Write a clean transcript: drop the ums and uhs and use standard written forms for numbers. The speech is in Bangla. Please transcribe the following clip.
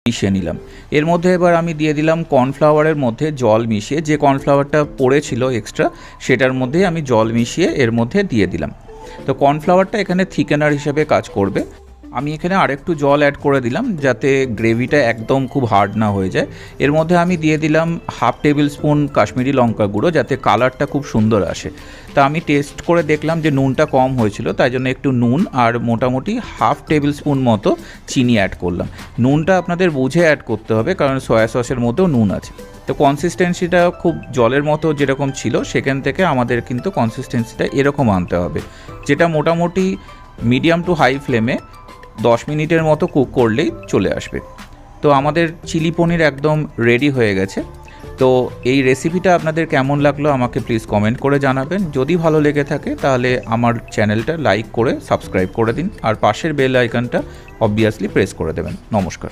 মিশিয়ে নিলাম। এর মধ্যে এবার আমি দিয়ে দিলাম কর্নফ্লাওয়ারের মধ্যে জল মিশিয়ে, যে কর্নফ্লাওয়ারটা পড়েছিল এক্সট্রা সেটার মধ্যে আমি জল মিশিয়ে এর মধ্যে দিয়ে দিলাম। তো কর্নফ্লাওয়ারটা এখানে থিকেনার হিসেবে কাজ করবে। আমি এখানে আরেকটু জল অ্যাড করে দিলাম যাতে গ্রেভিটা একদম খুব হার্ড না হয়ে যায়। এর মধ্যে আমি দিয়ে দিলাম 1/2 টেবিল স্পুন কাশ্মীরি লঙ্কা গুঁড়ো, যাতে কালারটা খুব সুন্দর আসে। তা আমি টেস্ট করে দেখলাম যে নুনটা কম হয়েছিল, তাই জন্য একটু নুন আর মোটামুটি 1/2 টেবিল স্পুন মতো চিনি অ্যাড করলাম। নুনটা আপনাদের বুঝে অ্যাড করতে হবে, কারণ সয়া সসের মধ্যেও নুন আছে। তো কনসিস্টেন্সিটা খুব জলের মতো যেরকম ছিল সেখান থেকে আমাদের কিন্তু কনসিস্টেন্সিটা এরকম আনতে হবে, যেটা মোটামুটি মিডিয়াম টু হাই ফ্লেমে 10 মিনিটের মতো কুক করলেই চলে আসবে। তো আমাদের চিলি পনির একদম রেডি হয়ে গেছে। তো এই রেসিপিটা আপনাদের কেমন লাগলো আমাকে প্লিজ কমেন্ট করে জানাবেন। যদি ভালো লেগে থাকে তাহলে আমার চ্যানেলটা লাইক করে সাবস্ক্রাইব করে দিন, আর পাশের বেল আইকনটা অবভিয়াসলি প্রেস করে দেবেন। নমস্কার।